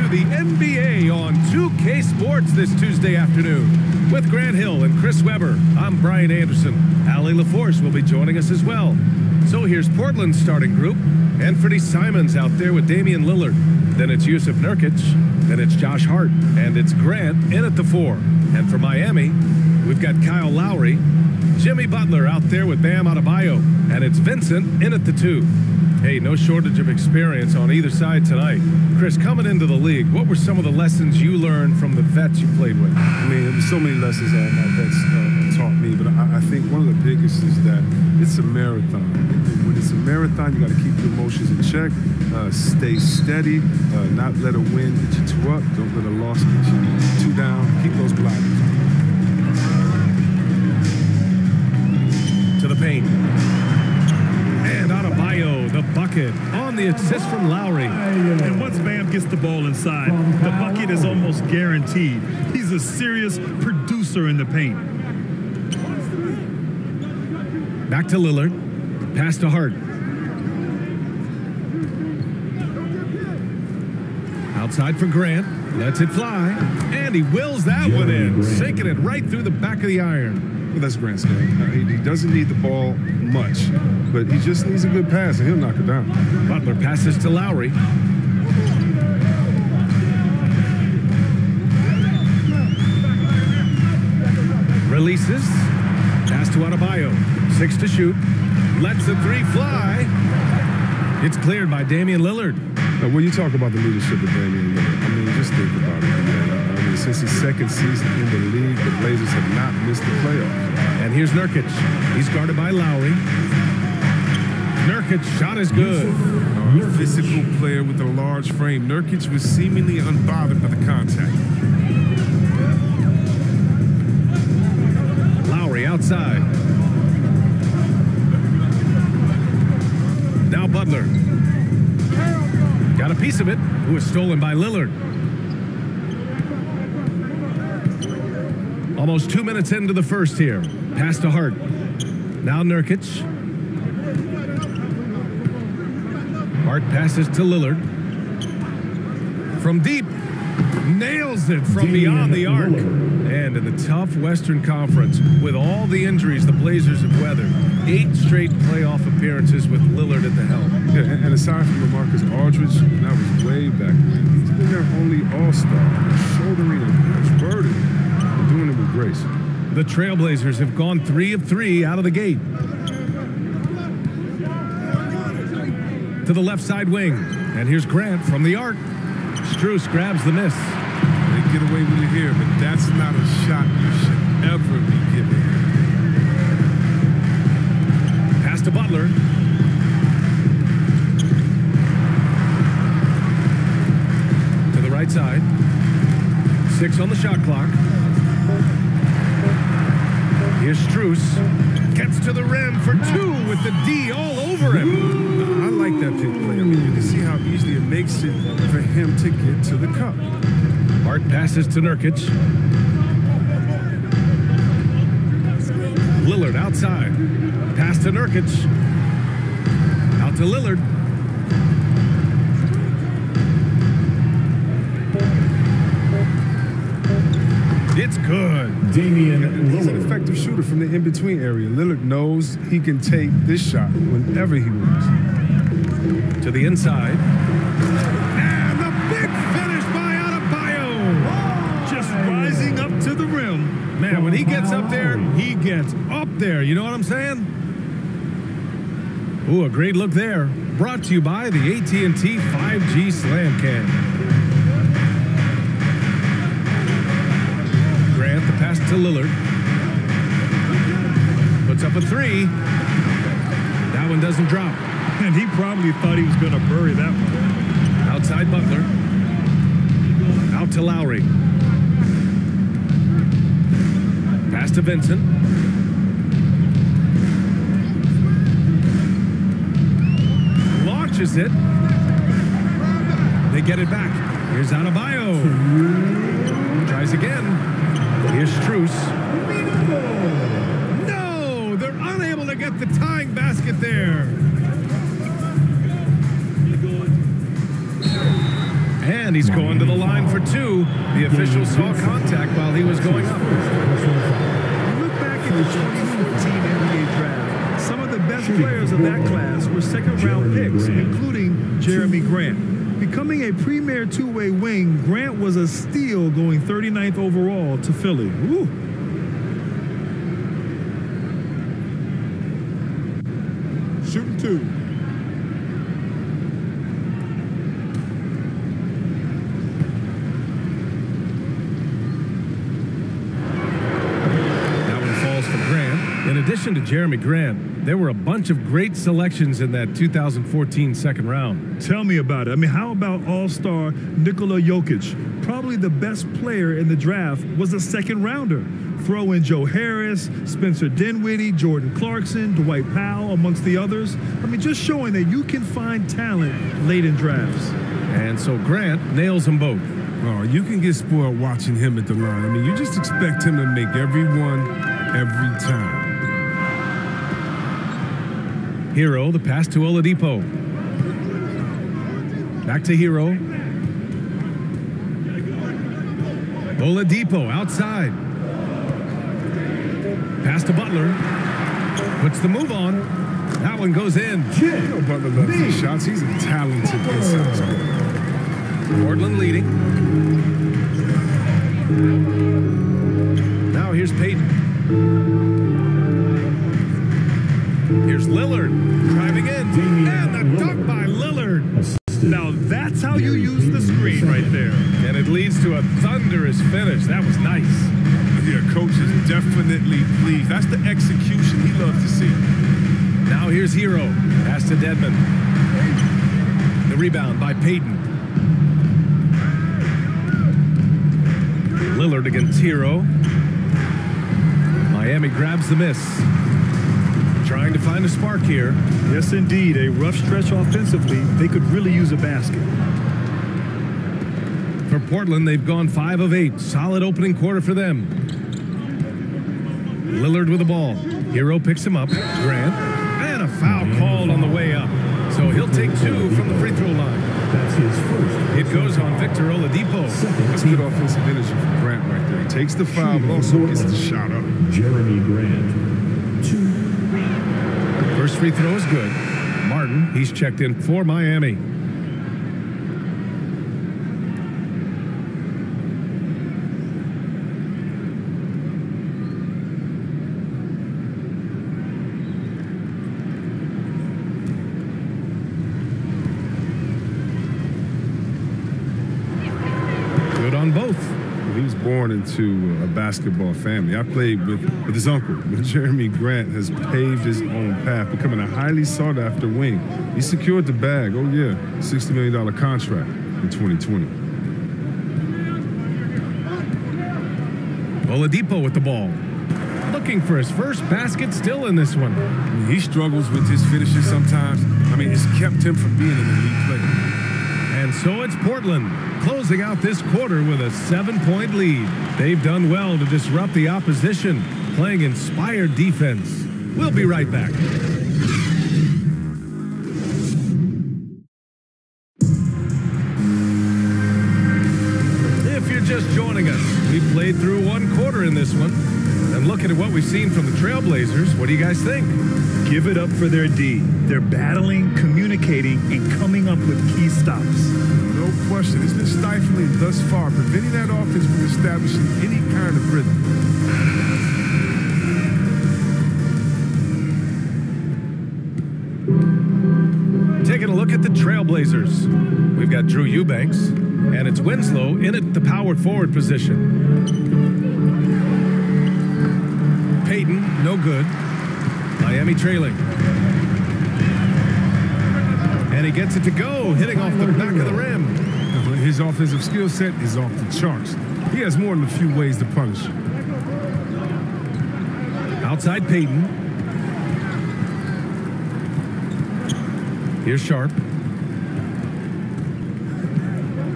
the NBA on 2K Sports this Tuesday afternoon. With Grant Hill and Chris Webber, I'm Brian Anderson. Allie LaForce will be joining us as well. So here's Portland's starting group. Anthony Simons out there with Damian Lillard. Then it's Yusuf Nurkic. Then it's Josh Hart. And it's Grant in at the 4. And for Miami, we've got Kyle Lowry, Jimmy Butler out there with Bam Adebayo. And it's Vincent in at the 2. Hey, no shortage of experience on either side tonight. Chris, coming into the league, what were some of the lessons you learned from the vets you played with? I mean, there were so many lessons that my vets taught me, but I think one of the biggest is that it's a marathon. When it's a marathon, you got to keep your emotions in check, stay steady, not let a win get you 2 up, don't let a loss get you 2 down, keep those blinders. To the paint. And Adebayo, the bucket, on the assist from Lowry. And once Bam gets the ball inside, the bucket is almost guaranteed. He's a serious producer in the paint. Back to Lillard. Pass to Hart. Outside for Grant. Lets it fly. And he wills that one in, sinking it right through the back of the iron. Well, that's Grant's game. He doesn't need the ball much, but he just needs a good pass, and he'll knock it down. Butler passes to Lowry. Releases. Pass to Adebayo. 6 to shoot. Lets the 3 fly. It's cleared by Damian Lillard. Now, when you talk about the leadership of Damian Lillard, I mean, just think about it. I mean, since his second season in the league, the Blazers have not missed the playoffs. And here's Nurkic. He's guarded by Lowry. Nurkic shot is good. A physical player with a large frame. Nurkic was seemingly unbothered by the contact. Lowry outside. Now Butler. Got a piece of it. Who was stolen by Lillard. Almost 2 minutes into the first here. Pass to Hart. Now Nurkic. Hart passes to Lillard. From deep. Nails it from beyond the arc. And in the tough Western Conference, with all the injuries the Blazers have weathered, 8 straight playoff appearances with Lillard at the helm. Yeah, and aside from LaMarcus Aldridge, that was way back when. He's been their only all-star, shouldering a huge burden and doing it with grace. The Trailblazers have gone 3 of 3 out of the gate. To the left side wing. And here's Grant from the arc. Strus grabs the miss. They get away with it here, but that's not a shot you should ever be giving. Pass to Butler. To the right side. 6 on the shot clock. Here's Strus. Gets to the rim for 2 with the D all over him. I like that pick play. I mean, you can see how easily it makes it for him to get to the cup. Hart passes to Nurkic. Lillard outside. Pass to Nurkic. Out to Lillard. It's good. Damian Lillard. He's an effective shooter from the in-between area. Lillard knows he can take this shot whenever he wants. To the inside. And the big finish by Adebayo. Just rising up to the rim. Man, when he gets up there, he gets up there. You know what I'm saying? Ooh, a great look there. Brought to you by the AT&T 5G Slam Cam. Grant, the pass to Lillard. Puts up a 3. That one doesn't drop. And he probably thought he was going to bury that one. Outside Butler. Out to Lowry. Pass to Vincent. Launches it. They get it back. Here's Adebayo. Tries again. Here's Strus. No! They're unable to get the tying basket there. And And he's going to the line for two. The official saw contact while he was going up. Look back at the 2014 NBA draft. Some of the best players of that class were second-round picks, including Jeremy Grant. Becoming a premier two-way wing, Grant was a steal going 39th overall to Philly. Woo. Shooting two. In addition to Jeremy Grant, there were a bunch of great selections in that 2014 second round. Tell me about it. I mean, how about all-star Nikola Jokic? Probably the best player in the draft was a second rounder. Throw in Joe Harris, Spencer Dinwiddie, Jordan Clarkson, Dwight Powell, amongst the others. I mean, just showing that you can find talent late in drafts. And so Grant nails them both. Oh, you can get spoiled watching him at the line. I mean, you just expect him to make every one, every time. Hero, the pass to Oladipo. Back to Hero. Oladipo outside. Pass to Butler. Puts the move on. That one goes in. You know Butler loves his shots. He's a talented inside scorer. Portland leading. Now here's Payton. Here's Lillard driving in, and the dunk by Lillard. Now that's how you use the screen right there. And it leads to a thunderous finish. That was nice. Yeah, coach is definitely pleased. That's the execution he loves to see. Now here's Hero. Pass to Dedmon. The rebound by Payton. Lillard against Hero. Miami grabs the miss. Trying to find a spark here. Yes, indeed. A rough stretch offensively. They could really use a basket. For Portland, they've gone 5 of 8. Solid opening quarter for them. Lillard with the ball. Hero picks him up. Grant. And a foul called on the way up. So he'll take 2 from the free throw line. That's his first. It goes on Victor Oladipo. That's good offensive energy from Grant right there. He takes the foul, but also gets the shot up. Jeremy Grant, 2. First free throw is good. Martin, he's checked in for Miami. Good on both. He was born into a basketball family. I played with his uncle, but Jeremy Grant has paved his own path, becoming a highly sought-after wing. He secured the bag, oh yeah, $60 million contract in 2020. Oladipo with the ball. Looking for his first basket, still in this one. I mean, he struggles with his finishes sometimes. I mean, it's kept him from being an elite player. And so it's Portland, closing out this quarter with a 7-point lead. They've done well to disrupt the opposition, playing inspired defense. We'll be right back. If you're just joining us, we played through 1 quarter in this one. And looking at what we've seen from the Trailblazers, what do you guys think? Give it up for their D. They're battling, communicating, and coming up with key stops. No question. It's been stifling thus far, preventing that offense from establishing any kind of rhythm. Taking a look at the Trailblazers. We've got Drew Eubanks, and it's Winslow in at the power forward position. Payton, no good. Miami trailing. And he gets it to go, hitting off the back of the rim. His offensive skill set is off the charts. He has more than a few ways to punish. Outside Payton. Here's Sharp.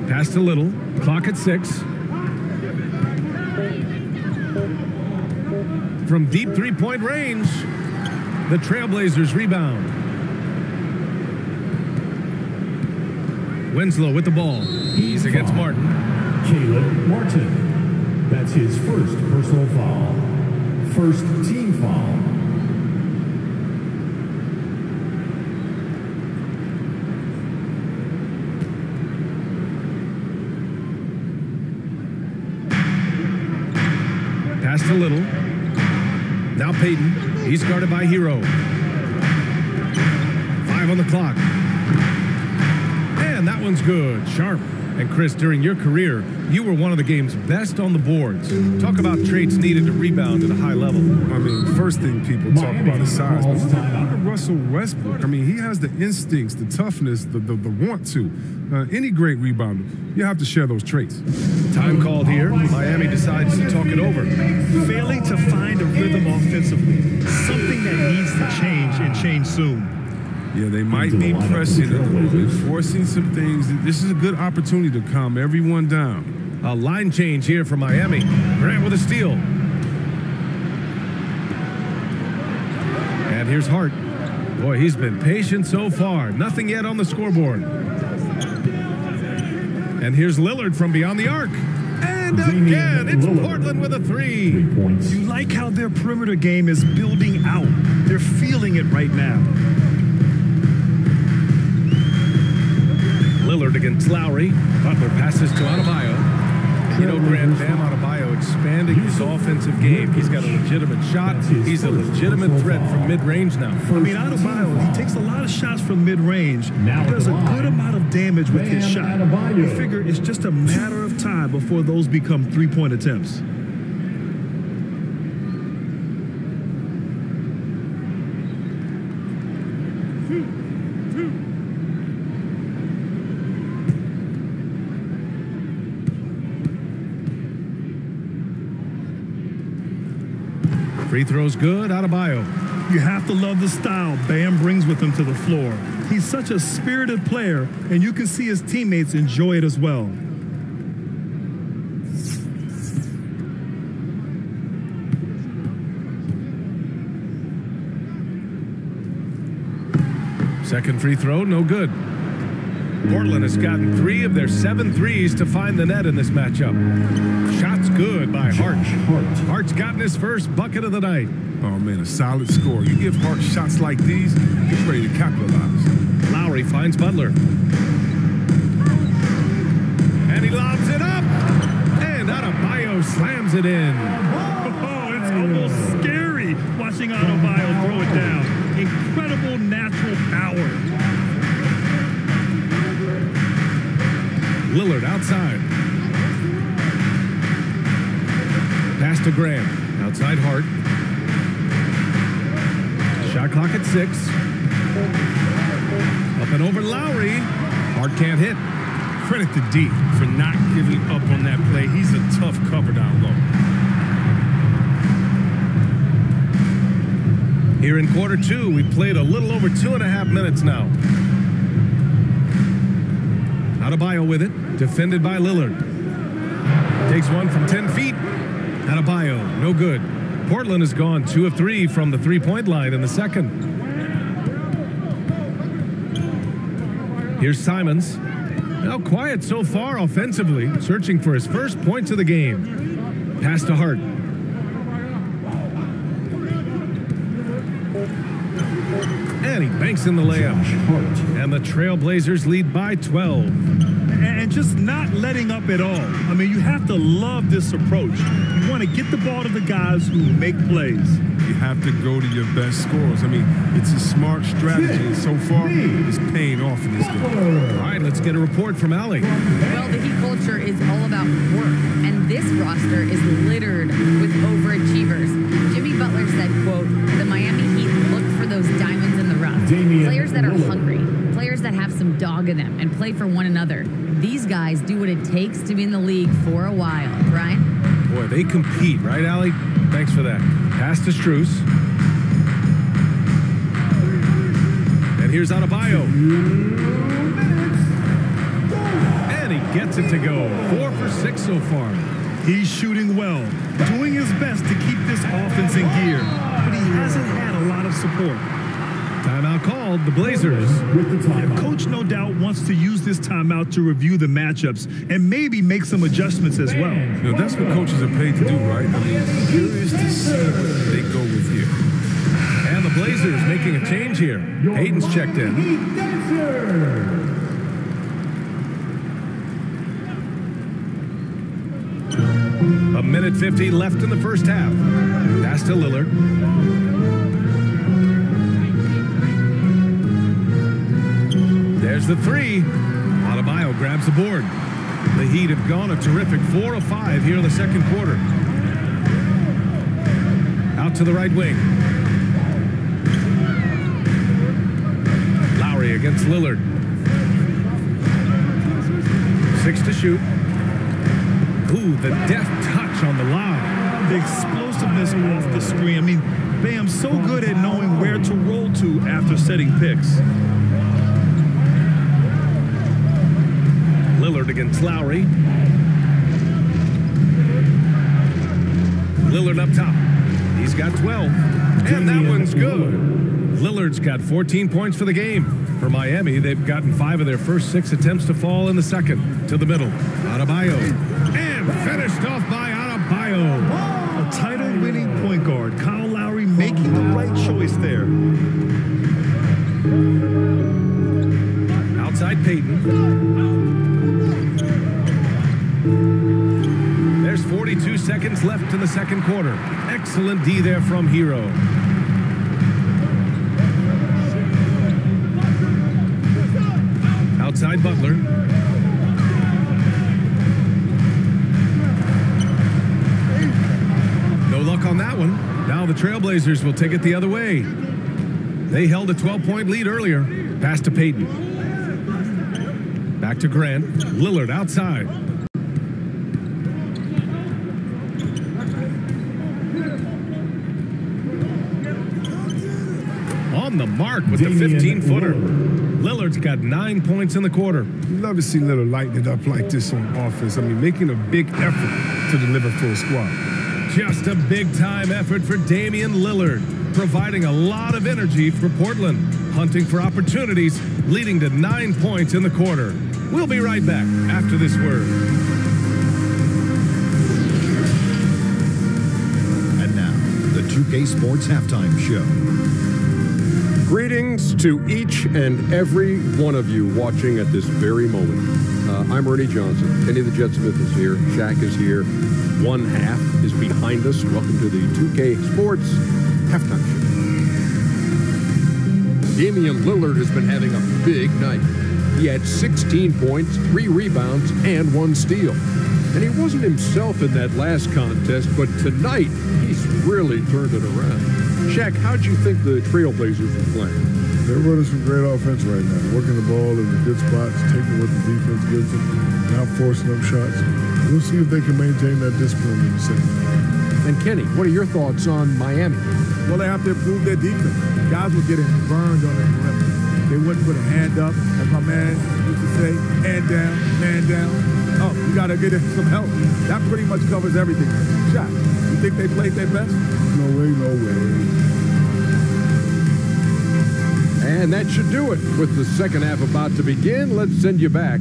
Pass to Little. Clock at 6. From deep three-point range, the Trailblazers rebound. Winslow with the ball. He's against Martin. Caleb Martin. That's his first personal foul. First team foul. Pass to Little. Now Peyton. He's guarded by Hero. 5 on the clock. And that one's good. Sharp. And Chris, during your career, you were one of the game's best on the boards. Talk about traits needed to rebound at a high level. I mean, first thing people talk about is size. But look at Russell Westbrook. I mean, he has the instincts, the toughness, the want to. Any great rebounder, you have to share those traits. Time called here. Miami decides to talk it over. Failing to find a rhythm offensively, something that needs to change and change soon. Yeah, they might be pressing a little bit, forcing some things. This is a good opportunity to calm everyone down. A line change here for Miami. Grant with a steal. And here's Hart. Boy, he's been patient so far. Nothing yet on the scoreboard. And here's Lillard from beyond the arc. And again, it's Portland with a 3. 3 points. You like how their perimeter game is building out. They're feeling it right now. Lillard against Lowry. Butler passes to Adebayo. You know, Grant, Bam Adebayo expanding his offensive game. He's got a legitimate shot. He's a legitimate threat from mid-range now. I mean, Adebayo, he takes a lot of shots from mid-range. He does a good amount of damage with his shot. You figure it's just a matter of time before those become three-point attempts. Free throw's good, Adebayo. You have to love the style Bam brings with him to the floor. He's such a spirited player, and you can see his teammates enjoy it as well. Second free throw, no good. Portland has gotten 3 of their 7 threes to find the net in this matchup. Shots good by Hart. Hart's gotten his first bucket of the night. Oh, man, a solid score. You give Hart shots like these, he's ready to capitalize. Lowry finds Butler. And he lobs it up. And Adebayo slams it in. Oh, it's almost scary watching Adebayo throw it down. Incredible natural power. Lillard outside. Pass to Graham. Outside Hart. Shot clock at 6. Up and over Lowry. Hart can't hit. Credit to D for not giving up on that play. He's a tough cover down low. Here in quarter 2, we played a little over 2.5 minutes now. Adebayo with it, defended by Lillard. Takes one from 10 feet. Adebayo, no good. Portland has gone 2 of 3 from the three-point line in the second. Here's Simons. Now quiet so far offensively, searching for his first points of the game. Pass to Hart. And he banks in the layup. And the TRAILBLAZERS lead by 12. And just not letting up at all. I mean, you have to love this approach. You want to get the ball to the guys who make plays. You have to go to your best scorers. I mean, it's a smart strategy, and so far, it's paying off in this game. All right, let's get a report from Allie. Well, the Heat culture is all about work, and this roster is littered with overachievers. Jimmy Butler said, quote, "The Miami Heat look for those diamonds in the rough. Players that are hungry, players that have some dog in them and play for one another. These guys do what it takes to be in the league for a while." Brian? Boy, they compete, right, Allie? Thanks for that. Pass to Strus. And here's Adebayo. And he gets it to go. 4 for 6 so far. He's shooting well, doing his best to keep this offense in gear, but he hasn't had a lot of support. Timeout called, the Blazers. With the timeout. Coach no doubt wants to use this timeout to review the matchups and maybe make some adjustments as well. You know, that's what coaches are paid to do, right? I mean, curious to see what they go with here. And the Blazers making a change here. Hayden's checked in. A minute 50 left in the first half. Pass to Lillard. There's the three. Adebayo grabs the board. The Heat have gone a terrific 4 of 5 here in the second quarter. Out to the right wing. Lowry against Lillard. 6 to shoot. Ooh, the deft touch on the lob. The explosiveness off the screen. I mean, Bam's so good at knowing where to roll to after setting picks. Lillard against Lowry. Lillard up top. He's got 12. And that one's good. Lillard's got 14 points for the game. For Miami, they've gotten 5 of their first 6 attempts to fall in the second. To the middle. Adebayo. And finished off by Adebayo. A title-winning point guard. Kyle Lowry making the right choice there. Outside Payton. There's 42 seconds left in the second quarter. Excellent D there from Hero. Outside Butler. No luck on that one. Now the Trailblazers will take it the other way. They held a 12-point lead earlier. Pass to Payton. Back to Grant. Lillard outside. On the mark with the 15-footer. Lillard's got 9 points in the quarter. You love to see Lillard lighten it up like this on offense. I mean, making a big effort to deliver for a squad. Just a big-time effort for Damian Lillard, providing a lot of energy for Portland, hunting for opportunities, leading to 9 points in the quarter. We'll be right back after this word. And now, the 2K Sports Halftime Show. Greetings to each and every one of you watching at this very moment. I'm Ernie Johnson. Kenny the Jet Smith is here. Shaq is here. One half is behind us. Welcome to the 2K Sports Halftime Show. Damian Lillard has been having a big night. He had 16 points, 3 rebounds, and 1 steal. And he wasn't himself in that last contest, but tonight he's really turned it around. Shaq, how'd you think the Trailblazers were playing? They're running some great offense right now, working the ball in the good spots, taking what the defense gives them, not forcing up shots. We'll see if they can maintain that discipline in the second half. And Kenny, what are your thoughts on Miami? Well, they have to improve their defense. Guys were getting burned on the perimeter. They wouldn't put a hand up, as my man used to say, hand down, man down. Oh, you got to get some help. That pretty much covers everything. Shaq, you think they played their best? No way, no way. And that should do it. With the second half about to begin, let's send you back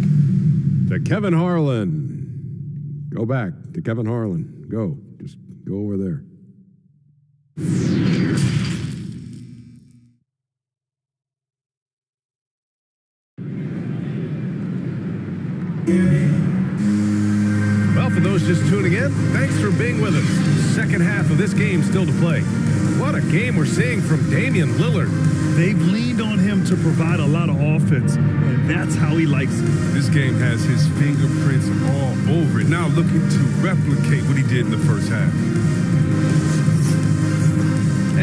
to Kevin Harlan. Go back to Kevin Harlan. Go. Just go over there. Well, for those just tuning in, thanks for being with us. Second half of this game still to play. What a game we're seeing from Damian Lillard. They've leaned on him to provide a lot of offense, and that's how he likes it. This game has his fingerprints all over it. Now looking to replicate what he did in the first half.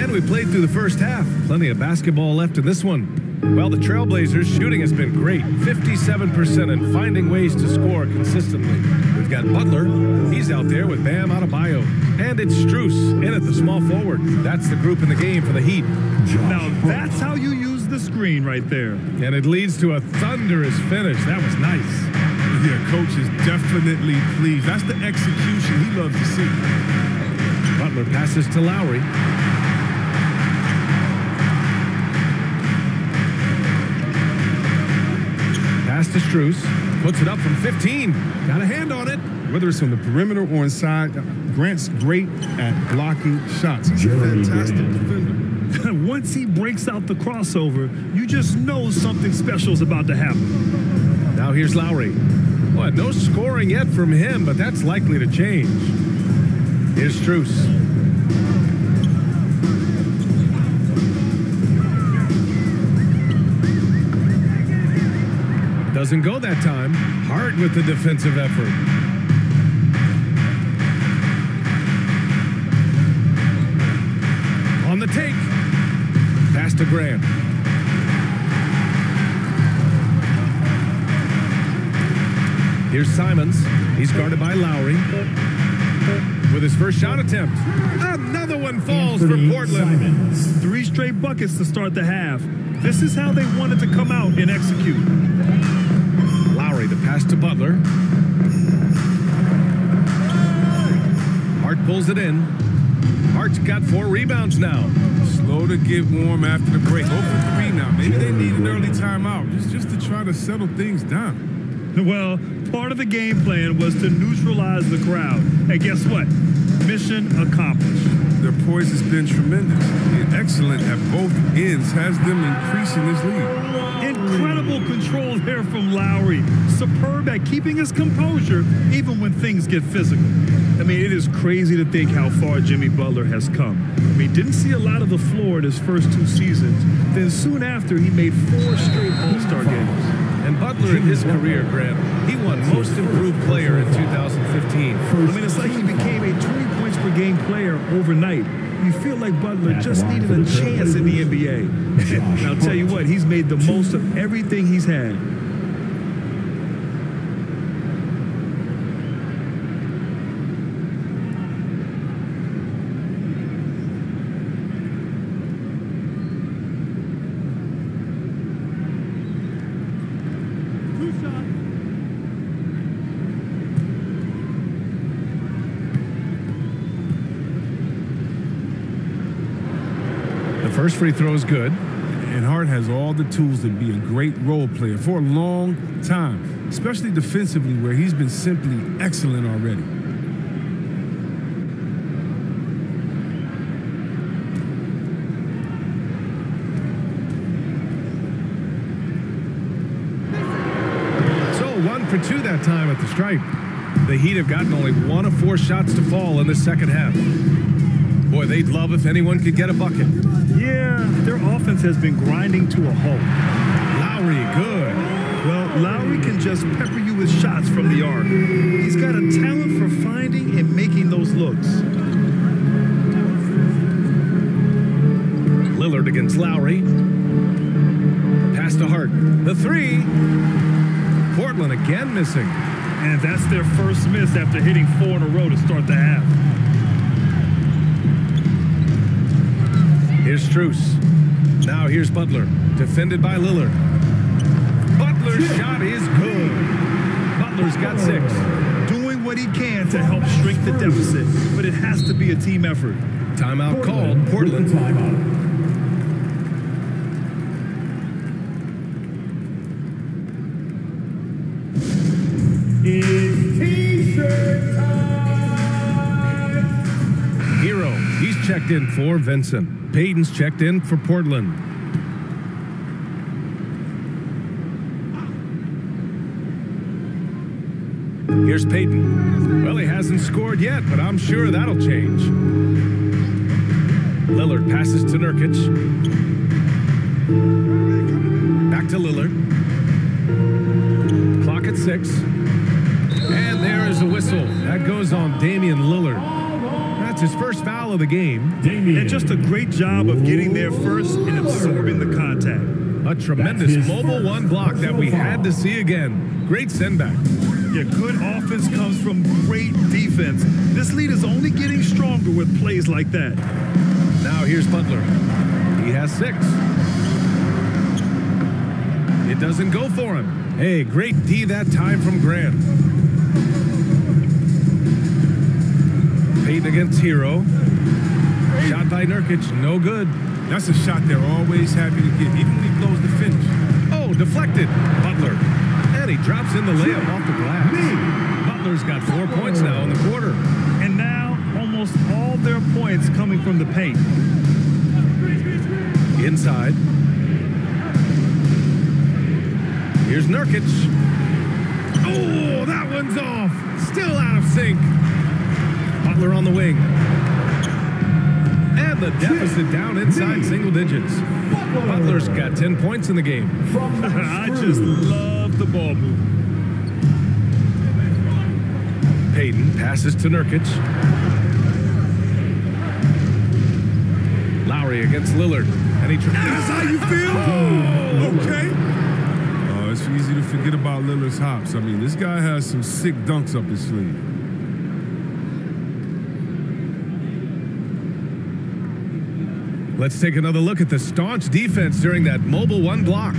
And we played through the first half. Plenty of basketball left in this one. Well, the Trailblazers' shooting has been great. 57% and finding ways to score consistently. We've got Butler. He's out there with Bam Adebayo. And it's Strus in at the small forward. That's the group in the game for the Heat. Now, that's how you use the screen right there. And it leads to a thunderous finish. That was nice. Yeah, coach is definitely pleased. That's the execution he loves to see. Butler passes to Lowry. Pass to Strus. Puts it up from 15. Got a hand on it. Whether it's on the perimeter or inside, Grant's great at blocking shots. He's a fantastic defender. Once he breaks out the crossover, you just know something special is about to happen. Now here's Lowry. Well, no scoring yet from him, but that's likely to change. Here's Strus. Doesn't go that time. Hart with the defensive effort. On the take. Pass to Grant. Here's Simons. He's guarded by Lowry. With his first shot attempt. Another one falls for Portland. Simons. 3 straight buckets to start the half. This is how they wanted to come out and execute. Lowry, the pass to Butler. Hart pulls it in. Hart's got 4 rebounds now. Slow to get warm after the break. 0 for 3 now. Maybe they need an early timeout just to try to settle things down. Well, part of the game plan was to neutralize the crowd. And guess what? Mission accomplished. Their poise has been tremendous. Being excellent at both ends has them increasing this lead. Incredible control there from Lowry. Superb at keeping his composure even when things get physical. I mean, it is crazy to think how far Jimmy Butler has come. I mean, didn't see a lot of the floor in his first 2 seasons. Then soon after, he made 4 straight All-Star games. And Butler in his career, Grant, he won Most Improved Player in 2015. I mean, it's like he became a 20 points per game player overnight. You feel like Butler just needed a chance in the NBA. And I'll tell you what, he's made the most of everything he's had. First free throw is good. And Hart has all the tools to be a great role player for a long time, especially defensively, where he's been simply excellent already. So 1 for 2 that time at the stripe. The Heat have gotten only 1 of 4 shots to fall in the second half. Boy, they'd love if anyone could get a bucket. Yeah, their offense has been grinding to a halt. Lowry, good. Well, Lowry can just pepper you with shots from the arc. He's got a talent for finding and making those looks. Lillard against Lowry. Pass to Hart. The 3. Portland again missing. And that's their first miss after hitting 4 in a row to start the half. Here's Strus. Now here's Butler. Defended by Lillard. Butler's shot is good. Butler's got 6. Doing what he can to help shrink the deficit, but it has to be a team effort. Timeout called. Portland. Timeout. It's T-shirt time. Hero. He's checked in for Vincent. Payton's checked in for Portland. Here's Payton. Well, he hasn't scored yet, but I'm sure that'll change. Lillard passes to Nurkic. Back to Lillard. Clock at 6. And there is a whistle. That goes on Damian Lillard. That's his first foul of the game. And just a great job of getting there first and absorbing the contact. A tremendous mobile 1 block that we had to see again. Great send-back. Yeah, good offense comes from great defense. This lead is only getting stronger with plays like that. Now here's Butler. He has 6. It doesn't go for him. Hey, great D that time from Grant. Payton against Hero. Shot by Nurkic, no good. That's a shot they're always happy to get, even when he blows the finish. Oh, deflected. Butler. And he drops in the layup off the glass. Butler's got 4 points now in the quarter. And now almost all their points coming from the paint. Inside. Here's Nurkic. Oh, that one's off. Still out of sync. Butler on the wing. And the deficit down inside single digits. Butler's got 10 points in the game. I just love the ball movement. Payton passes to Nurkic. Lowry against Lillard. And he That's how you feel? Oh! Okay. It's easy to forget about Lillard's hops. I mean, this guy has some sick dunks up his sleeve. Let's take another look at the staunch defense during that mobile one block.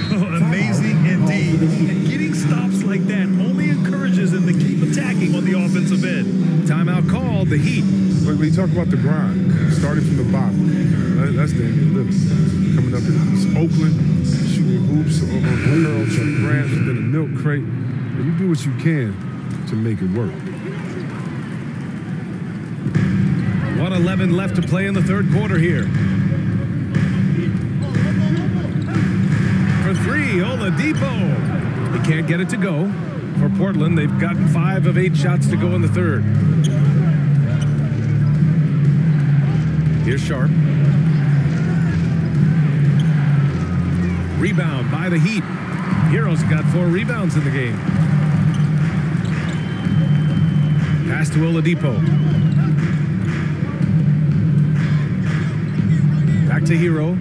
Oh, amazing indeed. And getting stops like that only encourages them to keep attacking on the offensive end. Timeout called, the Heat. When you talk about the grind, starting from the bottom, that's Damian Lillard. Coming up in Oakland, shooting hoops on curl tree branch, then a milk crate. And you do what you can to make it work. 1:11 left to play in the third quarter here. For three, Oladipo. He can't get it to go. For Portland, they've gotten 5 of 8 shots to go in the third. Here's Sharp. Rebound by the Heat. Hero's got 4 rebounds in the game. Pass to Oladipo. Back to Hero.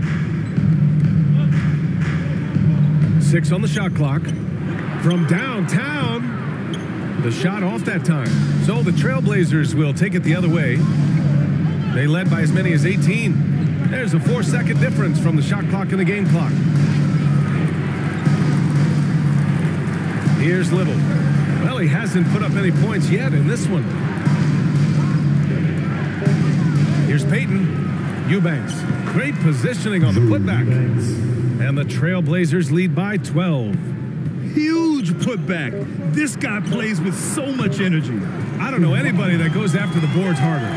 6 on the shot clock. From downtown. The shot off that time. So the Trailblazers will take it the other way. They led by as many as 18. There's a 4-second difference from the shot clock and the game clock. Here's Little. Well, he hasn't put up any points yet in this one. Here's Payton. Eubanks. Great positioning on the putback. And the Trailblazers lead by 12. Huge putback. This guy plays with so much energy. I don't know anybody that goes after the boards harder.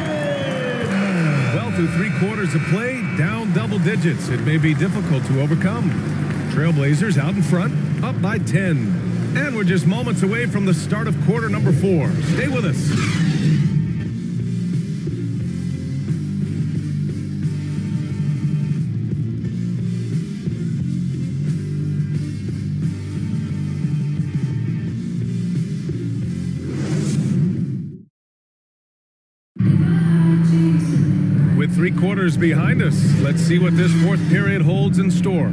Well, through 3 quarters of play, down double digits. It may be difficult to overcome. Trailblazers out in front, up by 10. And we're just moments away from the start of quarter number 4. Stay with us. With 3 quarters behind us, let's see what this 4th period holds in store.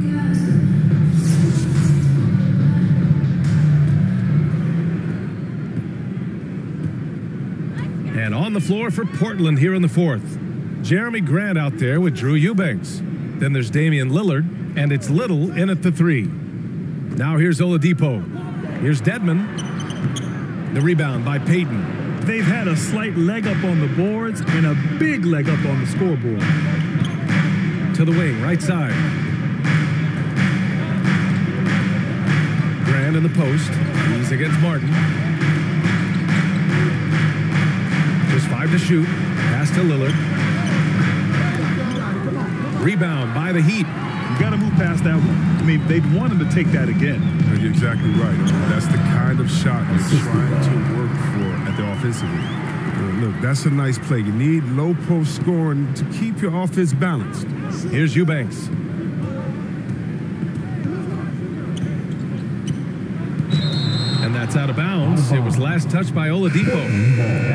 And on the floor for Portland here in the 4th. Jeremy Grant out there with Drew Eubanks. Then there's Damian Lillard, and it's Little in at the 3. Now here's Oladipo. Here's Dedmon. The rebound by Payton. They've had a slight leg up on the boards and a big leg up on the scoreboard. To the wing, right side. Grant in the post. He's against Martin. Just 5 to shoot. Pass to Lillard. Rebound by the Heat. You got to move past that one. I mean, they'd want him to take that again. You're exactly right. That's the kind of shot you're trying to work for at the offensive end. Look, that's a nice play. You need low post scoring to keep your offense balanced. Here's Eubanks. And that's out of bounds. It was last touched by Oladipo.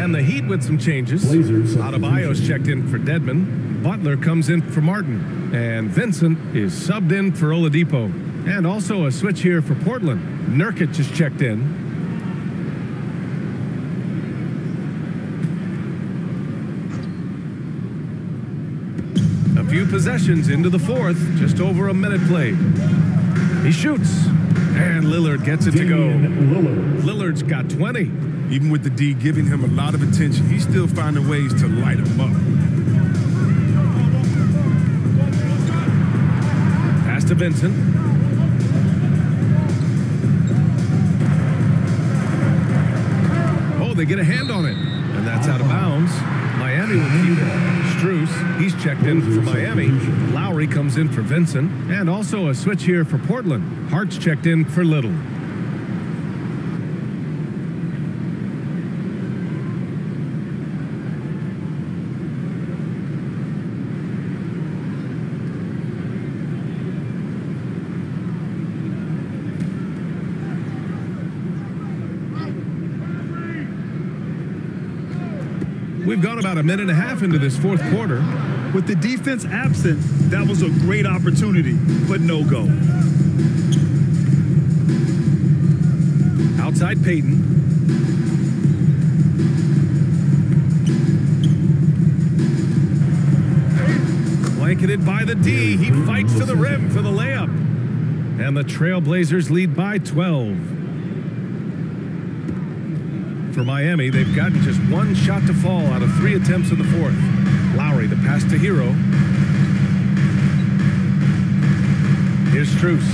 And the Heat with some changes. Adebayo's checked in for Dedmon. Butler comes in for Martin. And Vincent is subbed in for Oladipo. And also a switch here for Portland. Nurkic is checked in. A few possessions into the 4th. Just over a minute played. He shoots. And Lillard gets it to go. Lillard's got 20. Even with the D giving him a lot of attention, he's still finding ways to light him up. Pass to Vincent. they get a hand on it. And that's out of bounds. Miami will keep it. Strus, he's checked in for Miami. Lowry comes in for Vincent. And also a switch here for Portland. Hart's checked in for Little. We've gone about a minute and a half into this fourth quarter. With the defense absent, that was a great opportunity, but no go. Outside Peyton. Blanketed by the D. He fights to the rim for the layup. And the Trailblazers lead by 12. For Miami, they've gotten just one shot to fall out of 3 attempts in the fourth. Lowry, the pass to Hero. Here's Strus.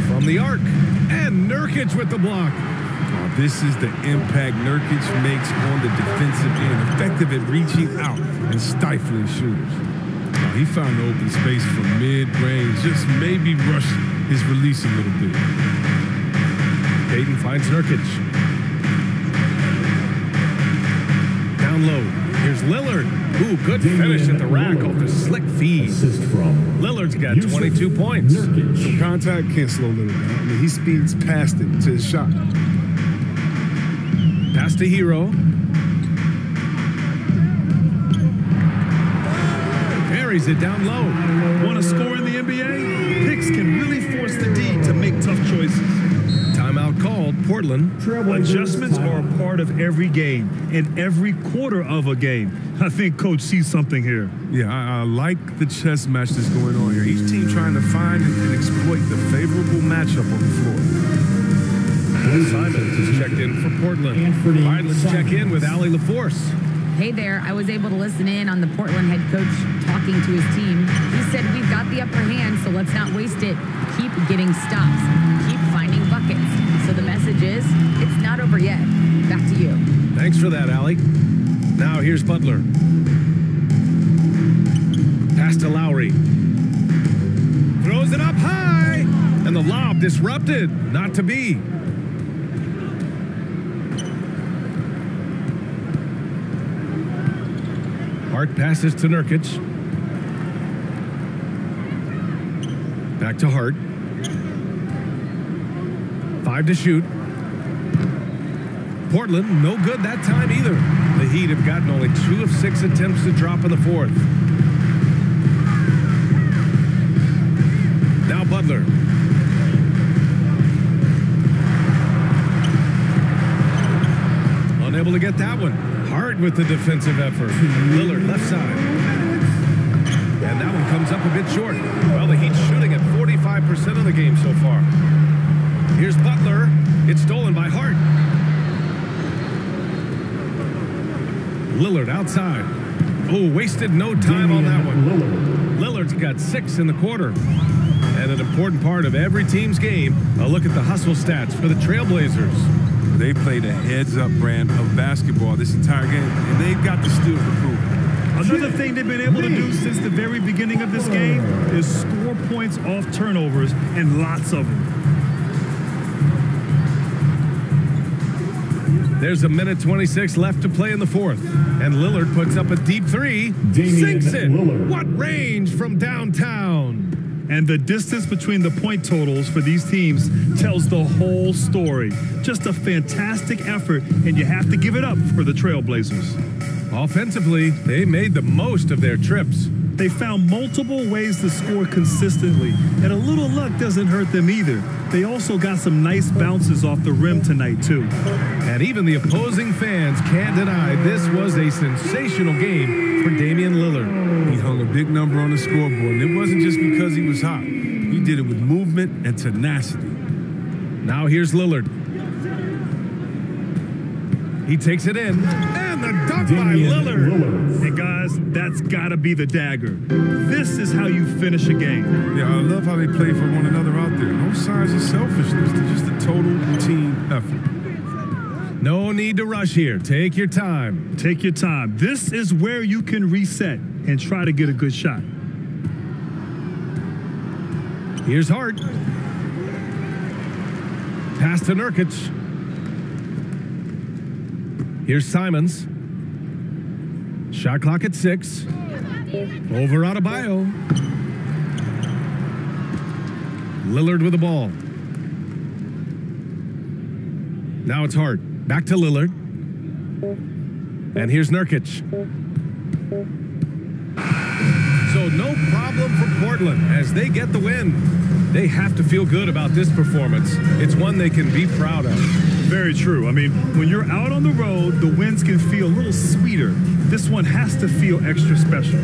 From the arc. And Nurkic with the block. Oh, this is the impact Nurkic makes on the defensive end. Effective at reaching out and stifling shooters. Oh, he found the open space from mid-range. Just maybe rush his release a little bit. Peyton finds Nurkic. Down low. Here's Lillard. Ooh, good finish at the rack off the slick feed. Lillard's got 22 points. Some contact can't slow Lillard down. I mean, he speeds past it to his shot. Pass to Hero. Carries it down low. Want to score in the NBA? Picks can really force the D to make tough choices. Timeout called. Portland. Adjustments are a part of every game and every quarter of a game. I think Coach sees something here. Yeah, I like the chess match that's going on here. Each team trying to find and exploit the favorable matchup on the floor. Simons is checked in for Portland. All right, let's check in with Allie LaForce. Hey there, I was able to listen in on the Portland head coach talking to his team. He said, we've got the upper hand, so let's not waste it. Keep getting stops. Keep finding buckets. So the message is, it's not over yet. Back to you. Thanks for that, Allie. Now here's Butler. Pass to Lowry. Throws it up high. And the lob disrupted. Not to be. Hart passes to Nurkic. Back to Hart. 5 to shoot. Portland, no good that time either. The Heat have gotten only 2 of 6 attempts to drop in the fourth. Now Butler. Unable to get that one. Hart with the defensive effort. Lillard left side. And that one comes up a bit short. Well, the Heat's shooting at 45% of the game so far. Here's Butler. It's stolen by Hart. Lillard outside. Oh, wasted no time on that one. Lillard's got 6 in the quarter. And an important part of every team's game, a look at the hustle stats for the Trailblazers. They played a heads-up brand of basketball this entire game, and they've got the steals to prove it. Another thing they've been able to do since the very beginning of this game is score points off turnovers, and lots of them. There's a minute 26 left to play in the fourth. And Lillard puts up a deep 3. Sinks it. What range from downtown. And the distance between the point totals for these teams tells the whole story. Just a fantastic effort, and you have to give it up for the Trailblazers. Offensively, they made the most of their trips. They found multiple ways to score consistently, and a little luck doesn't hurt them either. They also got some nice bounces off the rim tonight, too. And even the opposing fans can't deny this was a sensational game for Damian Lillard. He hung a big number on the scoreboard, and it wasn't just because he was hot. He did it with movement and tenacity. Now here's Lillard. He takes it in, and the dunk by Lillard. And guys, that's got to be the dagger. This is how you finish a game. Yeah, I love how they play for one another out there. No signs of selfishness. They're just a total effort. No need to rush here. Take your time. Take your time. This is where you can reset and try to get a good shot. Here's Hart. Pass to Nurkic. Here's Simons. Shot clock at 6. Over Adebayo. Lillard with the ball. Now it's Hart. Back to Lillard. And here's Nurkic. So no problem for Portland as they get the win. They have to feel good about this performance. It's one they can be proud of. Very true. I mean, when you're out on the road, the wins can feel a little sweeter. This one has to feel extra special.